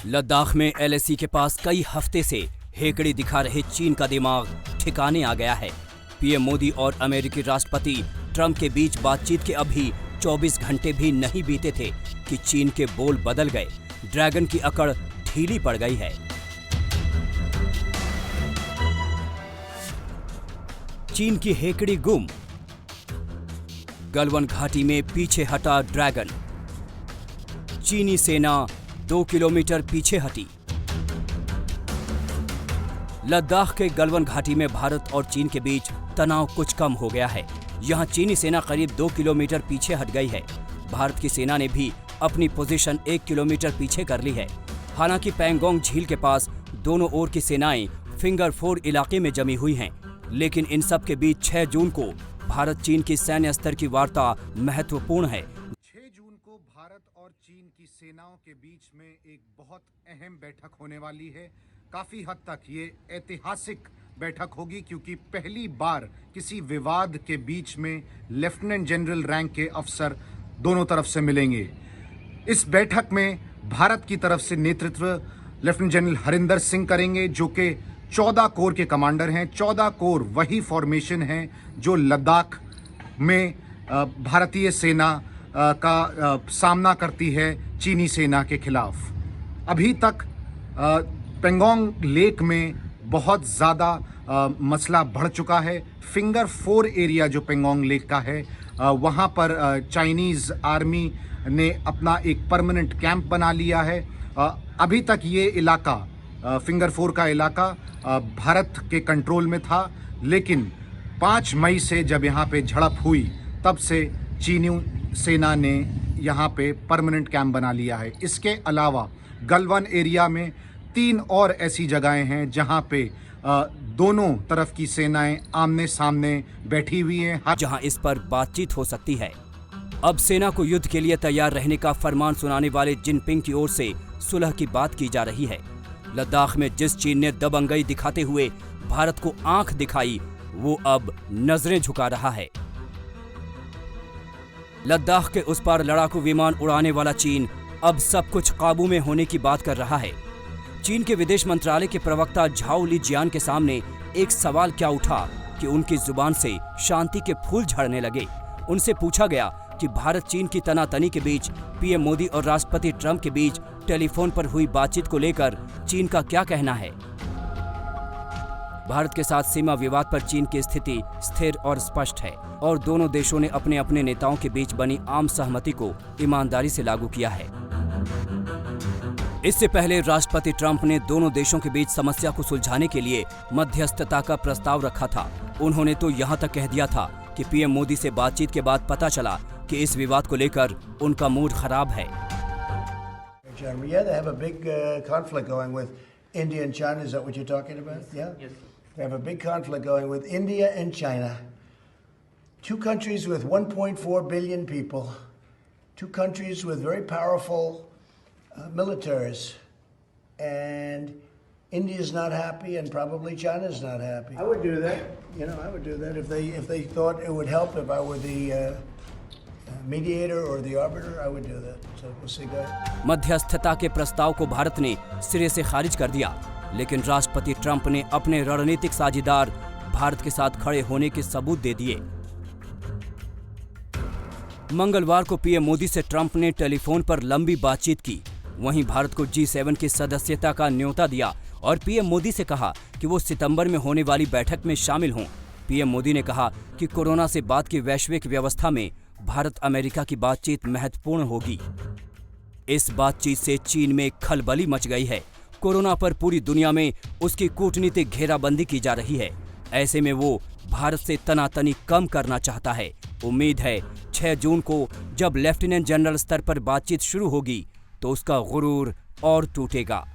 लद्दाख में एलएसी के पास कई हफ्ते से हेकड़ी दिखा रहे चीन का दिमाग ठिकाने आ गया है। पीएम मोदी और अमेरिकी राष्ट्रपति ट्रंप के बीच बातचीत के अभी 24 घंटे भी नहीं बीते थे कि चीन के बोल बदल गए। ड्रैगन की अकड़ ढीली पड़ गई है। चीन की हेकड़ी गुम, गलवान घाटी में पीछे हटा ड्रैगन। चीनी सेना 2 किलोमीटर पीछे हटी। लद्दाख के गलवान घाटी में भारत और चीन के बीच तनाव कुछ कम हो गया है। यहां चीनी सेना करीब 2 किलोमीटर पीछे हट गई है। भारत की सेना ने भी अपनी पोजीशन 1 किलोमीटर पीछे कर ली है। हालांकि पैंगोंग झील के पास दोनों ओर की सेनाएं फिंगर 4 इलाके में जमी हुई हैं, लेकिन इन सब के बीच 6 जून को भारत चीन की सैन्य स्तर की वार्ता महत्वपूर्ण है। 6 जून को भारत और चीन की सेनाओं के बीच में एक बहुत अहम बैठक होने वाली है। काफी हद तक ये ऐतिहासिक बैठक होगी, क्योंकि पहली बार किसी विवाद के बीच में लेफ्टिनेंट जनरल रैंक के अफसर दोनों तरफ से मिलेंगे। इस बैठक में भारत की तरफ से नेतृत्व लेफ्टिनेंट जनरल हरिंदर सिंह करेंगे, जो कि 14 कोर के कमांडर हैं। 14 कोर वही फॉर्मेशन है जो लद्दाख में भारतीय सेना का सामना करती है चीनी सेना के खिलाफ। अभी तक पैंगोंग लेक में बहुत ज़्यादा मसला बढ़ चुका है। फिंगर 4 एरिया जो पैंगोंग लेक का है, वहाँ पर चाइनीज़ आर्मी ने अपना एक परमानेंट कैंप बना लिया है। अभी तक ये इलाका, फिंगर 4 का इलाका भारत के कंट्रोल में था, लेकिन 5 मई से जब यहाँ पे झड़प हुई, तब से चीनी सेना ने यहाँ पे परमानेंट कैंप बना लिया है। इसके अलावा गलवान एरिया में 3 और ऐसी जगहें हैं जहाँ पे दोनों तरफ की सेनाएं आमने सामने बैठी हुई हैं, जहाँ इस पर बातचीत हो सकती है। अब सेना को युद्ध के लिए तैयार रहने का फरमान सुनाने वाले जिनपिंग की ओर से सुलह की बात की जा रही है। लद्दाख में जिस चीन ने दबंगई दिखाते हुए भारत को आंख दिखाई, वो अब नजरें झुका रहा है। लद्दाख के उस पार लड़ाकू विमान उड़ाने वाला चीन अब सब कुछ काबू में होने की बात कर रहा है। चीन के विदेश मंत्रालय के प्रवक्ता झाओ लिजियान के सामने एक सवाल क्या उठा कि उनकी जुबान से शांति के फूल झड़ने लगे। उनसे पूछा गया कि भारत चीन की तनातनी के बीच पीएम मोदी और राष्ट्रपति ट्रंप के बीच टेलीफोन पर हुई बातचीत को लेकर चीन का क्या कहना है। भारत के साथ सीमा विवाद पर चीन की स्थिति स्थिर और स्पष्ट है और दोनों देशों ने अपने अपने नेताओं के बीच बनी आम सहमति को ईमानदारी से लागू किया है। इससे पहले राष्ट्रपति ट्रंप ने दोनों देशों के बीच समस्या को सुलझाने के लिए मध्यस्थता का प्रस्ताव रखा था। उन्होंने तो यहाँ तक कह दिया था कि पीएम मोदी से बातचीत के बाद पता चला कि इस विवाद को लेकर उनका मूड खराब है। Yeah, they have a big conflict going with India and China. Is that what you're talking about? Yeah? Yes. They have a big conflict going with India and China. 2 countries with 1.4 billion people. 2 countries with very powerful militaries. And India's not happy and probably China's not happy. I would do that. You know, I would do that if they thought it would help. If I were the mediator or the arbiter, I would do that. So we'll see that. मध्यस्थता के प्रस्ताव को भारत ने सिरे से खारिज कर दिया, लेकिन राष्ट्रपति ट्रंप ने अपने रणनीतिक साझेदार भारत के साथ खड़े होने के सबूत दे दिए। मंगलवार को पीएम मोदी से ट्रंप ने टेलीफोन पर लंबी बातचीत की। वहीं भारत को G7 की सदस्यता का न्योता दिया और पीएम मोदी से कहा कि वो सितंबर में होने वाली बैठक में शामिल हों। पीएम मोदी ने कहा कि कोरोना से बाद की वैश्विक व्यवस्था में भारत अमेरिका की बातचीत महत्वपूर्ण होगी। इस बातचीत से चीन में खलबली मच गई है। कोरोना पर पूरी दुनिया में उसकी कूटनीतिक घेराबंदी की जा रही है। ऐसे में वो भारत से तनातनी कम करना चाहता है। उम्मीद है 6 जून को जब लेफ्टिनेंट जनरल स्तर पर बातचीत शुरू होगी तो उसका गुरूर और टूटेगा।